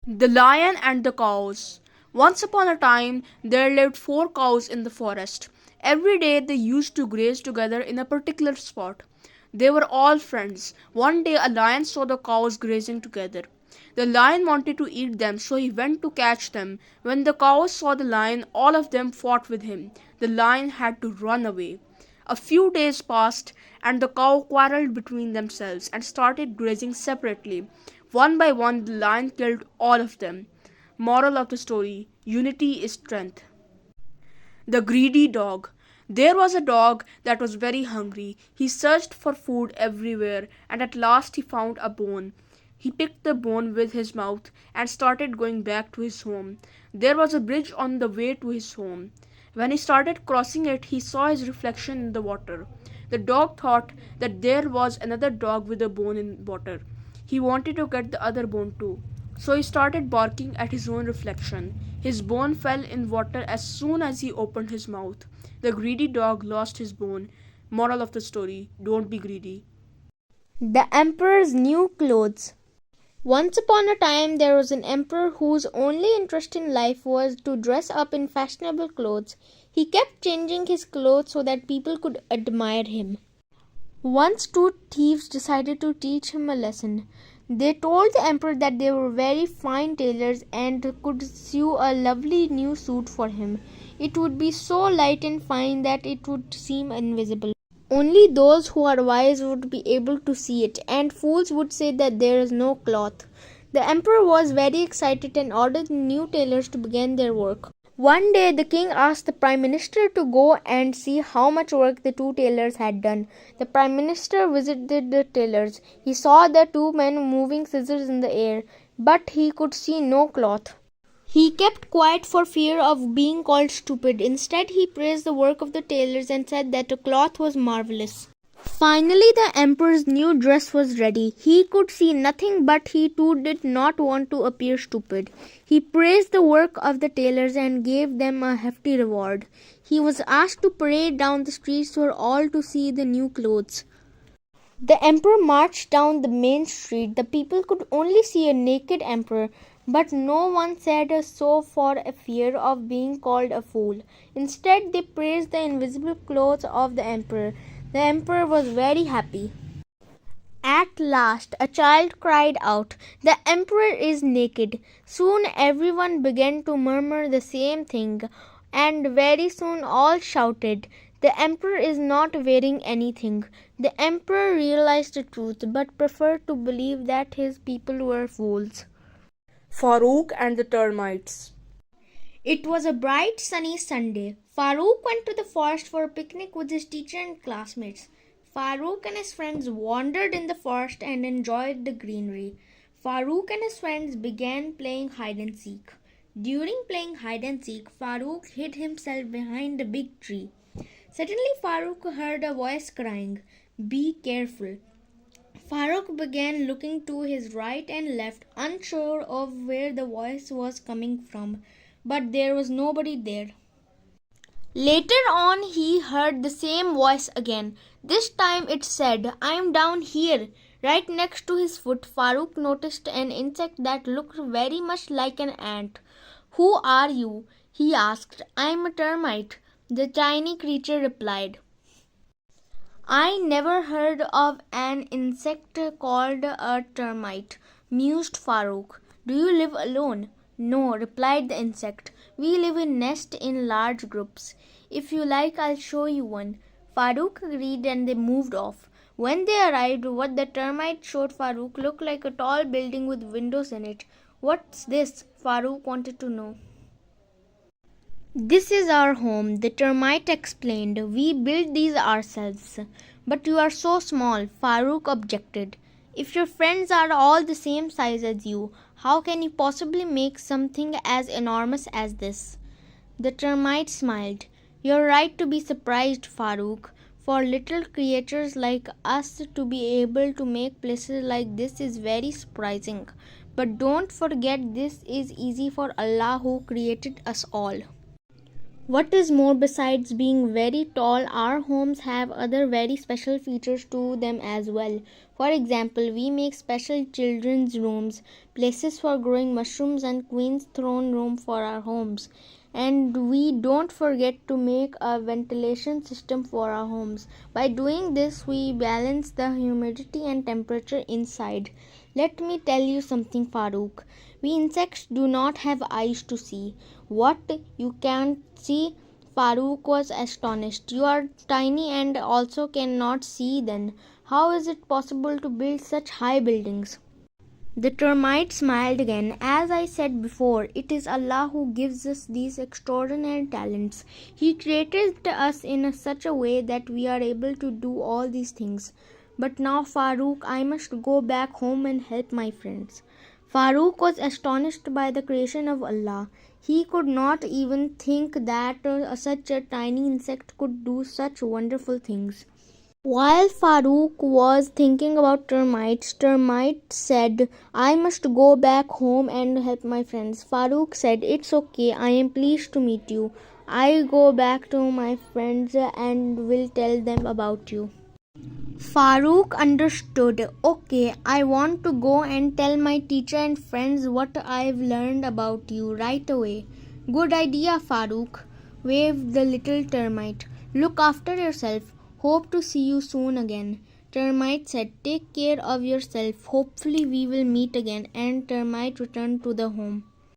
The Lion and the Cows. Once upon a time, there lived four cows in the forest. Every day they used to graze together in a particular spot. They were all friends. One day a lion saw the cows grazing together. The lion wanted to eat them, so he went to catch them. When the cows saw the lion, all of them fought with him. The lion had to run away. A few days passed, and the cow quarreled between themselves and started grazing separately. One by one, the lion killed all of them. Moral of the story: unity is strength. The greedy dog. There was a dog that was very hungry. He searched for food everywhere, and at last he found a bone. He picked the bone with his mouth and started going back to his home. There was a bridge on the way to his home. When he started crossing it, he saw his reflection in the water. The dog thought that there was another dog with a bone in water. He wanted to get the other bone too. So he started barking at his own reflection. His bone fell in water as soon as he opened his mouth. The greedy dog lost his bone. Moral of the story: don't be greedy. The Emperor's New Clothes. Once upon a time, there was an emperor whose only interest in life was to dress up in fashionable clothes. He kept changing his clothes so that people could admire him. Once two thieves decided to teach him a lesson. They told the emperor that they were very fine tailors and could sew a lovely new suit for him. It would be so light and fine that it would seem invisible. Only those who are wise would be able to see it, and fools would say that there is no cloth. The emperor was very excited and ordered the new tailors to begin their work. One day the king asked the prime minister to go and see how much work the two tailors had done. The prime minister visited the tailors. He saw the two men moving scissors in the air, but he could see no cloth. He kept quiet for fear of being called stupid. Instead, he praised the work of the tailors and said that the cloth was marvelous. Finally, the emperor's new dress was ready. He could see nothing, but he too did not want to appear stupid. He praised the work of the tailors and gave them a hefty reward. He was asked to parade down the streets for all to see the new clothes. The emperor marched down the main street. The people could only see a naked emperor, but no one said so for a fear of being called a fool. Instead, they praised the invisible clothes of the emperor. The emperor was very happy. At last, a child cried out, "The emperor is naked." Soon everyone began to murmur the same thing, and very soon all shouted, "The emperor is not wearing anything." The emperor realized the truth, but preferred to believe that his people were fools. Farooq and the Termites. It was a bright sunny Sunday. Farooq went to the forest for a picnic with his teacher and classmates. Farooq and his friends wandered in the forest and enjoyed the greenery. Farooq and his friends began playing hide and seek. During playing hide and seek, Farooq hid himself behind a big tree. Suddenly, Farooq heard a voice crying, "Be careful." Farooq began looking to his right and left, unsure of where the voice was coming from, but there was nobody there. Later on, he heard the same voice again. This time it said, "I am down here." Right next to his foot, Farooq noticed an insect that looked very much like an ant. "Who are you?" he asked. "I am a termite," the tiny creature replied. "I never heard of an insect called a termite," mused Farooq. "Do you live alone?" "No," replied the insect. "We live in nests in large groups. If you like, I'll show you one." Farooq agreed and they moved off. When they arrived, what the termite showed Farooq looked like a tall building with windows in it. "What's this?" Farooq wanted to know. "This is our home," the termite explained. "We built these ourselves." "But you are so small," Farooq objected. "If your friends are all the same size as you, how can you possibly make something as enormous as this?" The termite smiled. "You're right to be surprised, Farooq. For little creatures like us to be able to make places like this is very surprising. But don't forget, this is easy for Allah who created us all." What is more, besides being very tall, our homes have other very special features to them as well. For example, we make special children's rooms, places for growing mushrooms, and queen's throne room for our homes. And we don't forget to make a ventilation system for our homes. By doing this, we balance the humidity and temperature inside. Let me tell you something, Farooq. We insects do not have eyes to see. What, you can't see? Farooq was astonished. You are tiny and also cannot see then. How is it possible to build such high buildings? The termite smiled again. As I said before, it is Allah who gives us these extraordinary talents. He created us in such a way that we are able to do all these things. But now, Farooq, I must go back home and help my friends. Farooq was astonished by the creation of Allah. He could not even think that such a tiny insect could do such wonderful things. While Farooq was thinking about termites, Termite said, I must go back home and help my friends. Farooq said, It's okay, I am pleased to meet you. I go back to my friends and will tell them about you. Farooq understood. Okay, I want to go and tell my teacher and friends what I've learned about you right away. Good idea, Farooq, waved the little termite. Look after yourself. Hope to see you soon again. Termite said, Take care of yourself. Hopefully we will meet again. And Termite returned to the home.